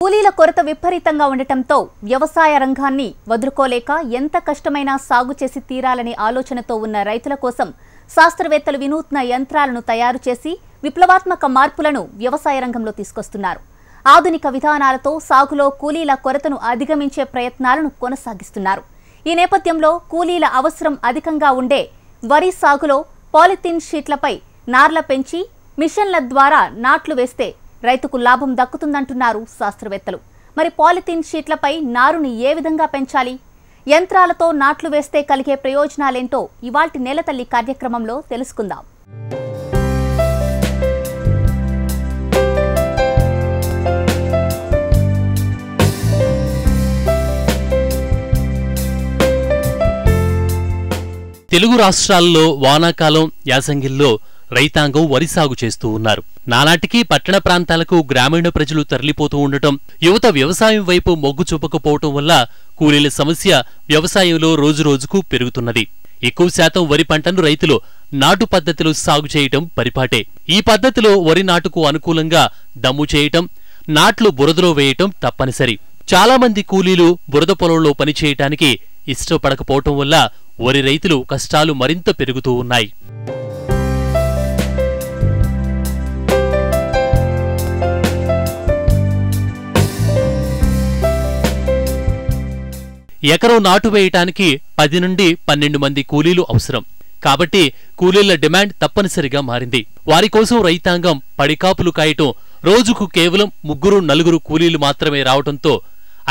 కూలీల కొరత విపరీతంగా ఉండటంతో వ్యవసాయ రంగాన్ని వదులుకోలేక ఎంత కష్టమైనా సాగు చేసి తీరాలనే ఆలోచనతో ఉన్న రైతుల కోసం శాస్త్రవేత్తలు వినూత్న యంత్రాలను తయారు చేసి విప్లవాత్మక మార్పులను వ్యవసాయ రంగంలో తీసుకొస్తున్నారు. ఆధునిక విధానాలతో సాగులో కూలీల కొరతను అధిగమించే ప్రయత్నాలను కొనసాగిస్తున్నారు. ఈ నేపథ్యంలో కూలీల అవసరం అధికంగా ఉండే వరి సాగులో పాలిథిన్ షీట్లపై నార్ల పెంచి మిషన్ల ద్వారా నాట్లు వేస్తే రైతుకు లాభం దక్కుతుందంటున్నారు శాస్త్రవేత్తలు. మరి పాలిథిన్ షీట్లపై నారుని ఏ విధంగా పెంచాలి, యంత్రాలతో నాట్లు వేస్తే కలిగే ప్రయోజనాలేంటో ఇవాల్టి నేలతల్లి కార్యక్రమంలో తెలుసుకుందాం. తెలుగు రాష్ట్రాల్లో వానాకాలం యాసంగిల్లో రైతాంగం వరి సాగు చేస్తూ ఉన్నారు. నానాటికి పట్టణ ప్రాంతాలకు గ్రామీణ ప్రజలు తరలిపోతూ ఉండటం, యువత వ్యవసాయం వైపు మొగ్గు చూపకపోవటం వల్ల కూలీల సమస్య వ్యవసాయంలో రోజురోజుకు పెరుగుతున్నది. ఎక్కువ శాతం వరి పంటను రైతులు నాటు పద్ధతిలో సాగు చేయటం పరిపాటే. ఈ పద్ధతిలో వరి నాటుకు అనుకూలంగా దమ్ము చేయటం, నాట్లు బురదలో వేయటం తప్పనిసరి. చాలా మంది కూలీలు బురద పొలంలో పనిచేయటానికి ఇష్టపడకపోవటం వల్ల వరి రైతులు కష్టాలు మరింత పెరుగుతూ ఉన్నాయి. ఎకరం నాటు వేయటానికి 10 నుండి 12 మంది కూలీలు అవసరం. కాబట్టి కూలీల డిమాండ్ తప్పనిసరిగా మారింది. వారి కోసం రైతాంగం పడికాపులు కాయటం, రోజుకు కేవలం 3-4 కూలీలు మాత్రమే రావడంతో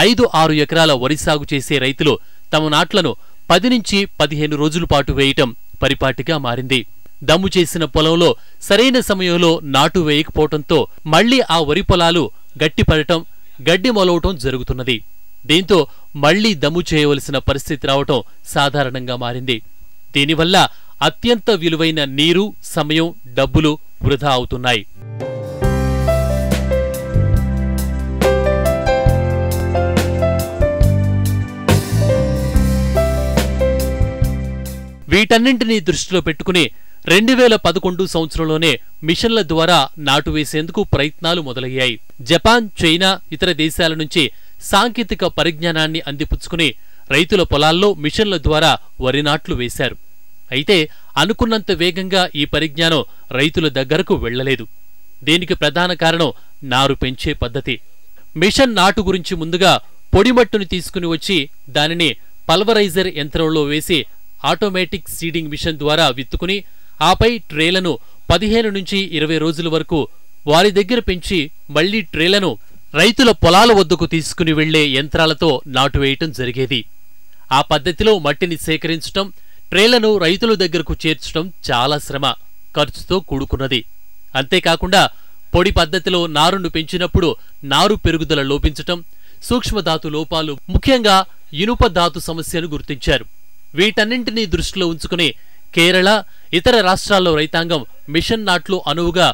5-6 ఎకరాల వరి సాగు చేసే రైతులు తమ నాట్లను 10 నుంచి 15 రోజుల పాటు వేయటం పరిపాటిగా మారింది. దమ్ము చేసిన పొలంలో సరైన సమయంలో నాటు వేయకపోవటంతో మళ్లీ ఆ వరి పొలాలు గట్టిపడటం, గడ్డి మొలవటం జరుగుతున్నది. దీంతో మళ్లీ దమ్ము చేయవలసిన పరిస్థితి రావటం సాధారణంగా మారింది. దీనివల్ల అత్యంత విలువైన నీరు, సమయం, డబ్బులు వృధా అవుతున్నాయి. వీటన్నింటినీ దృష్టిలో పెట్టుకుని 2011 సంవత్సరంలోనే మిషన్ల ద్వారా నాటు వేసేందుకు ప్రయత్నాలు మొదలయ్యాయి. జపాన్, చైనా, ఇతర దేశాల నుంచి సాంకేతిక పరిజ్ఞానాన్ని అందిపుచ్చుకుని రైతుల పొలాల్లో మిషన్ల ద్వారా వరి నాట్లు వేశారు. అయితే అనుకున్నంత వేగంగా ఈ పరిజ్ఞానం రైతుల దగ్గరకు వెళ్లలేదు. దీనికి ప్రధాన కారణం నారు పెంచే పద్ధతి. మిషన్ నాటు గురించి ముందుగా పొడిమట్టును తీసుకుని వచ్చి దానిని పల్వరైజర్ యంత్రంలో వేసి ఆటోమేటిక్ సీడింగ్ మిషన్ ద్వారా విత్తుకుని ఆపై ట్రేలను 15 నుంచి 20 రోజుల వరకు వారి దగ్గర పెంచి మళ్లీ ట్రేలను రైతుల పొలాల వద్దకు తీసుకుని వెళ్లే యంత్రాలతో నాటు వేయటం జరిగేది. ఆ పద్ధతిలో మట్టిని సేకరించటం, ట్రేలను రైతుల దగ్గరకు చేర్చడం చాలా శ్రమ, ఖర్చుతో కూడుకున్నది. అంతేకాకుండా పొడి పద్ధతిలో నారును పెంచినప్పుడు నారు పెరుగుదల లోపించటం, సూక్ష్మధాతు లోపాలు, ముఖ్యంగా ఇనుప ధాతు సమస్యను గుర్తించారు. వీటన్నింటినీ దృష్టిలో ఉంచుకుని కేరళ, ఇతర రాష్ట్రాల్లో రైతాంగం మిషన్ నాట్లు అనువుగా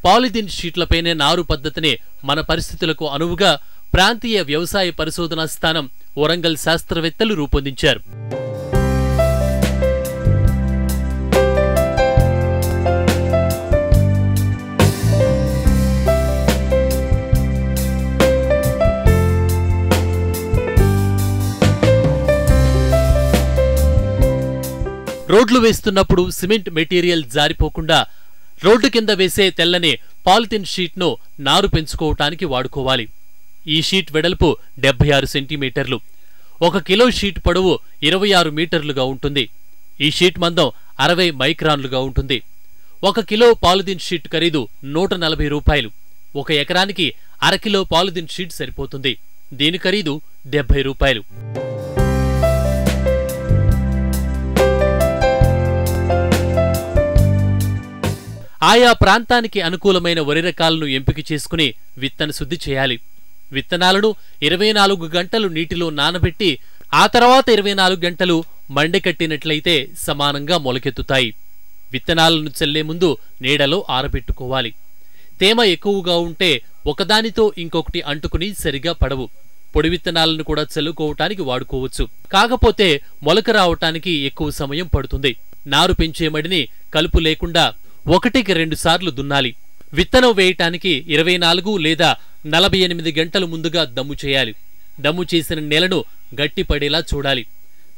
పాలిథిన్ షీట్లపైనే నారు పద్ధతిని మన పరిస్థితులకు అనువుగా ప్రాంతీయ వ్యవసాయ పరిశోధనా స్థానం వరంగల్ శాస్త్రవేత్తలు రూపొందించారు. రోడ్లు వేస్తున్నప్పుడు సిమెంట్ మెటీరియల్ జారిపోకుండా రోడ్డు కింద వేసే తెల్లని పాలిథిన్ షీట్ను నారు పెంచుకోవటానికి వాడుకోవాలి. ఈ షీట్ వెడల్పు 76 సెంటీమీటర్లు, 1 కిలో షీట్ పొడవు 26 మీటర్లుగా ఉంటుంది. ఈ షీట్ మందం 60 మైక్రాన్లుగా ఉంటుంది. 1 కిలో పాలిథిన్ షీట్ ఖరీదు 140 రూపాయలు. 1 ఎకరానికి అరకిలో పాలిథిన్ షీట్ సరిపోతుంది. దీని ఖరీదు 70 రూపాయలు. ఆయా ప్రాంతానికి అనుకూలమైన వరి రకాలను ఎంపిక చేసుకుని విత్తన శుద్ధి చేయాలి. విత్తనాలను 24 గంటలు నీటిలో నానబెట్టి ఆ తర్వాత 24 గంటలు మండకట్టినట్లయితే సమానంగా మొలకెత్తుతాయి. విత్తనాలను చల్లే ముందు నీడలో ఆరబెట్టుకోవాలి. తేమ ఎక్కువగా ఉంటే ఒకదానితో ఇంకొకటి అంటుకుని సరిగా పడవు. పొడి విత్తనాలను కూడా చల్లుకోవటానికి వాడుకోవచ్చు. కాకపోతే మొలక రావటానికి ఎక్కువ సమయం పడుతుంది. నారు పెంచే మడిని కలుపు లేకుండా 1కి 2 సార్లు దున్నాలి. విత్తనం వేయటానికి 24 లేదా 48 గంటలు ముందుగా దమ్ము చేయాలి. దమ్ము చేసిన నేలను గట్టిపడేలా చూడాలి.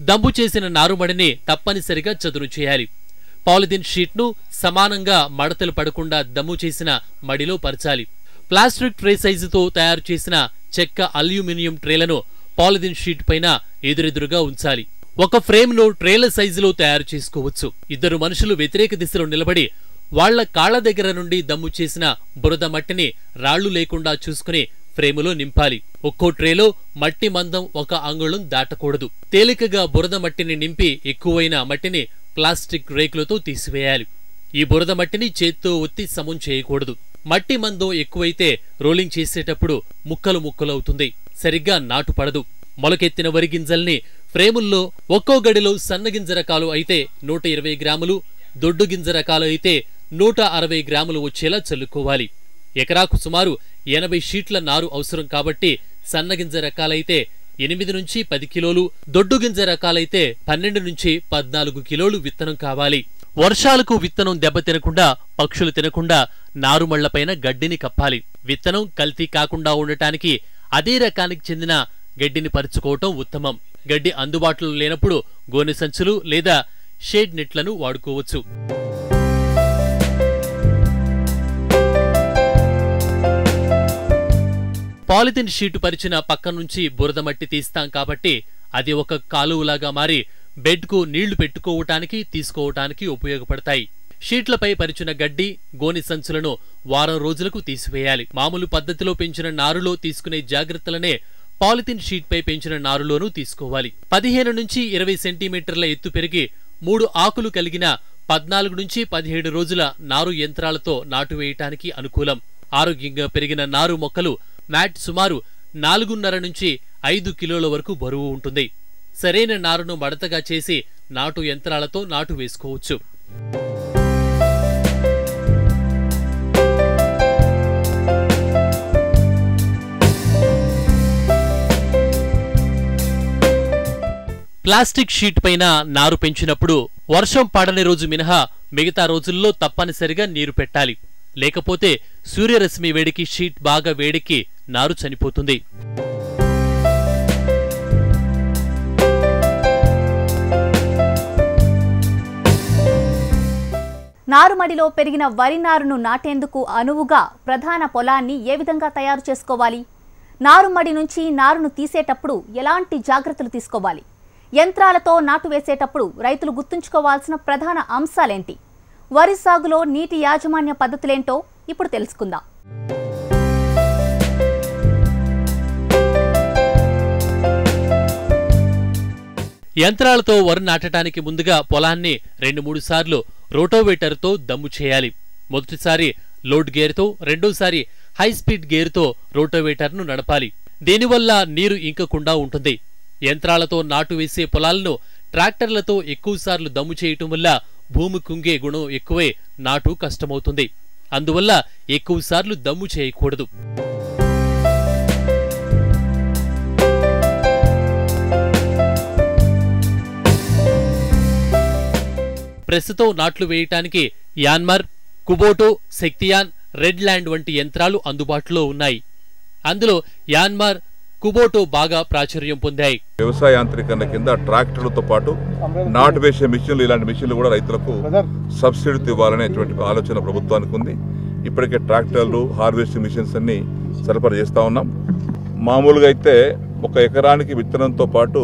దమ్ము చేసిన నారుమడిని తప్పనిసరిగా చదును చేయాలి. పాలిథిన్ షీట్ను సమానంగా మడతలు పడకుండా దమ్ము చేసిన మడిలో పరచాలి. ప్లాస్టిక్ ట్రే సైజుతో తయారు చేసిన చెక్క అల్యూమినియం ట్రేలను పాలిథిన్ షీట్ పైన ఎదురెదురుగా ఉంచాలి. ఒక ఫ్రేమ్ను ట్రేల సైజులో తయారు చేసుకోవచ్చు. ఇద్దరు మనుషులు వ్యతిరేక దిశలో నిలబడి వాళ్ల కాళ్ల దగ్గర నుండి దమ్ము చేసిన బురద మట్టిని రాళ్లు లేకుండా చూసుకుని ఫ్రేములో నింపాలి. ఒక్కో ట్రేలో మట్టి మందం 1 అంగుళం దాటకూడదు. తేలికగా బురద మట్టిని నింపి ఎక్కువైన మట్టిని ప్లాస్టిక్ రేకులతో తీసివేయాలి. ఈ బురద మట్టిని చేత్తో ఒత్తి సమం చేయకూడదు. మట్టి మందం ఎక్కువైతే రోలింగ్ చేసేటప్పుడు ముక్కలు ముక్కలవుతుంది. సరిగ్గా నాటు పడదు. మొలకెత్తిన వరి గింజల్ని ఫ్రేముల్లో ఒక్కో గడిలో సన్నగింజ రకాలు అయితే 120 గ్రాములు, దొడ్డు గింజ రకాలు అయితే 160 గ్రాములు వచ్చేలా చల్లుకోవాలి. ఎకరాకు సుమారు 80 షీట్ల నారు అవసరం కాబట్టి సన్నగింజ రకాలైతే 8 నుంచి 10 కిలోలు, దొడ్డు గింజ రకాలైతే 12 నుంచి 14 కిలోలు విత్తనం కావాలి. వర్షాలకు విత్తనం దెబ్బతినకుండా, పక్షులు తినకుండా నారుమళ్లపైన గడ్డిని కప్పాలి. విత్తనం కల్తీ కాకుండా ఉండటానికి అదే రకానికి చెందిన గడ్డిని పరుచుకోవటం ఉత్తమం. గడ్డి అందుబాటులో లేనప్పుడు గోనె సంచులు లేదా షేడ్ నెట్లను వాడుకోవచ్చు. పాలిథిన్ షీటు పరిచిన పక్క నుంచి బురద మట్టి తీస్తాం కాబట్టి అది ఒక కాలువలాగా మారి బెడ్కు నీళ్లు పెట్టుకోవటానికి, తీసుకోవటానికి ఉపయోగపడతాయి. షీట్లపై పరిచిన గడ్డి, గోని సంచులను వారం రోజులకు తీసివేయాలి. మామూలు పద్ధతిలో పెంచిన నారులో తీసుకునే జాగ్రత్తలనే పాలిథిన్ షీట్పై పెంచిన నారులోనూ తీసుకోవాలి. 15 నుంచి 20 సెంటీమీటర్ల ఎత్తు పెరిగి 3 ఆకులు కలిగిన 14 నుంచి 17 రోజుల నారు యంత్రాలతో నాటు వేయటానికి అనుకూలం. ఆరోగ్యంగా పెరిగిన నారు మొక్కలు మ్యాట్ సుమారు 4.5 నుంచి 5 కిలోల వరకు బరువు ఉంటుంది. సరైన నారును మడతగా చేసి నాటు యంత్రాలతో నాటు వేసుకోవచ్చు. ప్లాస్టిక్ షీట్ పైన నారు పెంచినప్పుడు వర్షం పడని రోజు మినహా మిగతా రోజుల్లో తప్పనిసరిగా నీరు పెట్టాలి. లేకపోతే సూర్యరశ్మి వేడికి షీట్ బాగా వేడెక్కి నారు చనిపోతుంది. నారుమడిలో పెరిగిన వరి నారును నాటేందుకు అనువుగా ప్రధాన పొలాన్ని ఏ విధంగా తయారు చేసుకోవాలి? నారుమడి నుంచి నారును తీసేటప్పుడు ఎలాంటి జాగ్రత్తలు తీసుకోవాలి? యంత్రాలతో నాటు వేసేటప్పుడు రైతులు గుర్తుంచుకోవాల్సిన ప్రధాన అంశాలేంటి? వరి సాగులో నీటి యాజమాన్య పద్ధతులేంటో ఇప్పుడు తెలుసుకుందాం. యంత్రాలతో వరి నాటడానికి ముందుగా పొలాన్ని 2-3 సార్లు రోటోవేటర్తో దమ్ము చేయాలి. మొదటిసారి లోడ్ గేర్తో, రెండోసారి హైస్పీడ్ గేర్తో రోటోవేటర్ను నడపాలి. దీనివల్ల నీరు ఇంకకుండా ఉంటుంది. యంత్రాలతో నాటు వేసే పొలాలను ట్రాక్టర్లతో ఎక్కువసార్లు దమ్ము చేయటం వల్ల భూమి కుంగే గుణం ఎక్కువై నాటు కష్టమవుతుంది. అందువల్ల ఎక్కువసార్లు దమ్ము చేయకూడదు. ప్రస్తుతం నాట్లు వేయటానికి యాన్మర్, కుబోటో, శక్తియాన్, రెడ్ ల్యాండ్ వంటి యంత్రాలు అందుబాటులో ఉన్నాయి. అందులో యాన్మర్, కుబోటో బాగా ప్రాచుర్యం పొందాయి. వ్యవసాయ యాంత్రీకరణ కింద ట్రాక్టర్లతో పాటు నాటు వేసే మిషన్లు, ఇలాంటి మిషన్లు కూడా రైతులకు సబ్సిడీ ఇవ్వాలనేటువంటి ఆలోచన ప్రభుత్వానికి ఉంది. ఇప్పటికే ట్రాక్టర్లు, హార్వెస్టింగ్ మిషన్స్ అన్ని సరఫరా చేస్తూ ఉన్నాం. మామూలుగా అయితే 1 ఎకరానికి విత్తనంతో పాటు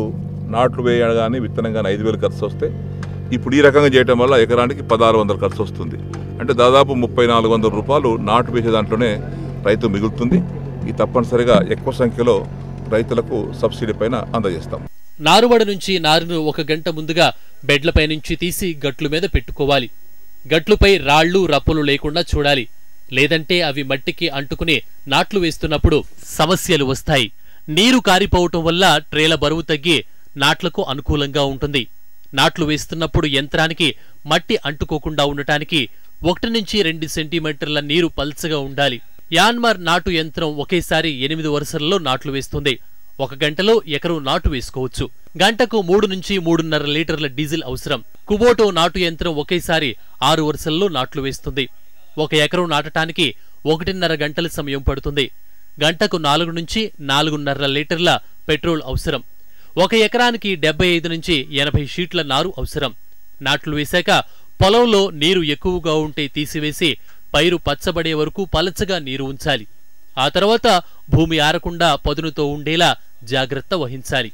నాట్లు వేయగానే విత్తనం కానీ 5,000 ఖర్చు వస్తే, ఇప్పుడు ఈ రకంగా చేయడం వల్ల ఎకరానికి 1,600 ఖర్చు వస్తుంది. అంటే దాదాపు 3,400 రూపాయలు నాటు వేసే దాంట్లోనే రైతు మిగులుతుంది. ఈ తప్పనిసరిగా ఎక్కువ సంఖ్యలో రైతులకు సబ్సిడీ పైన అందజేస్తాం. నారుమడి నుంచి నారును 1 గంట ముందుగా బెడ్లపై నుంచి తీసి గట్లు మీద పెట్టుకోవాలి. గట్లుపై రాళ్లు, రప్పులు లేకుండా చూడాలి. లేదంటే అవి మట్టికి అంటుకుని నాట్లు వేస్తున్నప్పుడు సమస్యలు వస్తాయి. నీరు కారిపోవటం వల్ల ట్రేల బరువు తగ్గి నాట్లకు అనుకూలంగా ఉంటుంది. నాట్లు వేస్తున్నప్పుడు యంత్రానికి మట్టి అంటుకోకుండా ఉండటానికి 1 నుంచి 2 సెంటీమీటర్ల నీరు పల్చగా ఉండాలి. యాన్మార్ నాటు యంత్రం ఒకేసారి 8 వరుసలలో నాట్లు వేస్తుంది. 1 గంటలో ఎకరం నాటు వేసుకోవచ్చు. గంటకు 3 నుంచి 3.5 లీటర్ల డీజిల్ అవసరం. కుబోటో నాటు యంత్రం ఒకేసారి 6 వరుసల్లో నాట్లు వేస్తుంది. 1 ఎకరం నాటటానికి 1.5 గంటల సమయం పడుతుంది. గంటకు 4 నుంచి 4.5 లీటర్ల పెట్రోల్ అవసరం. 1 ఎకరానికి 75 నుంచి 80 షీట్ల నారు అవసరం. నాట్లు వేశాక పొలంలో నీరు ఎక్కువగా ఉంటే తీసివేసి పైరు పచ్చబడే వరకు పలచగా నీరు ఉంచాలి. ఆ తర్వాత భూమి ఆరకుండా పదునుతో ఉండేలా జాగ్రత్త వహించాలి.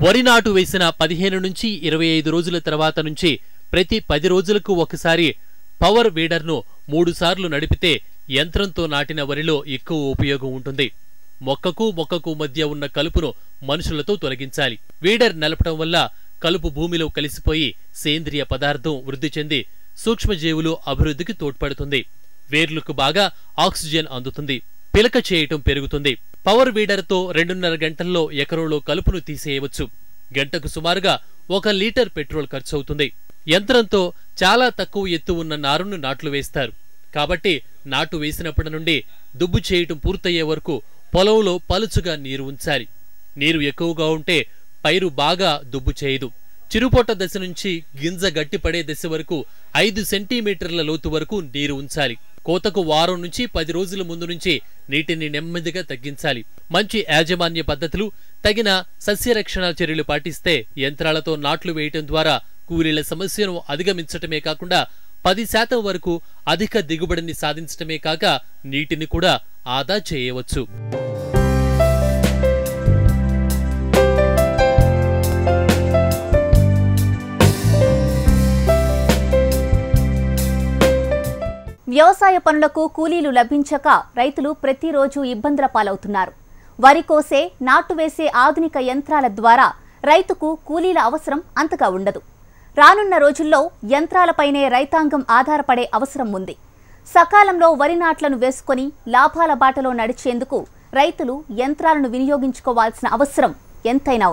వరి నాటు వేసిన 15 నుంచి 25 రోజుల తర్వాత నుంచి ప్రతి 10 రోజులకు ఒకసారి పవర్ వీడర్ను 3 సార్లు నడిపితే యంత్రంతో నాటిన వరిలో ఎక్కువ ఉపయోగం ఉంటుంది. మొక్కకు మధ్య ఉన్న కలుపును మనుషులతో తొలగించాలి. వీడర్ నలపడం వల్ల కలుపు భూమిలో కలిసిపోయి సేంద్రియ పదార్థం వృద్ధి చెంది సూక్ష్మజీవులు అభివృద్ధికి తోడ్పడుతుంది. వేర్లకు బాగా ఆక్సిజన్ అందుతుంది. పిలక చేయటం పెరుగుతుంది. పవర్ వీడర్తో 2.5 గంటల్లో ఎకరంలో కలుపును తీసేయవచ్చు. గంటకు సుమారుగా 1 లీటర్ పెట్రోల్ ఖర్చవుతుంది. యంత్రంతో చాలా తక్కువ ఎత్తు ఉన్న నారును నాట్లు వేస్తారు. కాబట్టి నాటు వేసినప్పటి నుండి దుబ్బు చేయటం పూర్తయ్యే వరకు పొలంలో పలుచుగా నీరు ఉంచాలి. నీరు ఎక్కువగా ఉంటే పైరు బాగా దుబ్బు చేయదు. చిరుపొట్ట దశ నుంచి గింజ గట్టిపడే దశ వరకు 5 సెంటీమీటర్ల లోతు వరకు నీరు ఉంచాలి. కోతకు వారం నుంచి 10 రోజుల ముందు నుంచి నీటిని నెమ్మదిగా తగ్గించాలి. మంచి యాజమాన్య పద్ధతులు, తగిన సస్యరక్షణ చర్యలు పాటిస్తే యంత్రాలతో నాట్లు వేయటం ద్వారా కూలీల సమస్యను అధిగమించటమే కాకుండా 10% వరకు అధిక దిగుబడిని సాధించటమే కాక నీటిని కూడా ఆదా చేయవచ్చు. వ్యవసాయ పనులకు కూలీలు లభించక రైతులు ప్రతిరోజు ఇబ్బందుల పాలవుతున్నారు. వరి కోసే, నాటు వేసే ఆధునిక యంత్రాల ద్వారా రైతుకు కూలీల అవసరం అంతగా ఉండదు. రానున్న రోజుల్లో యంత్రాలపైనే రైతాంగం ఆధారపడే అవసరం ఉంది. సకాలంలో వరి నాట్లను వేసుకొని లాభాల బాటలో నడిచేందుకు రైతులు యంత్రాలను వినియోగించుకోవాల్సిన అవసరం ఎంతైనా ఉంది.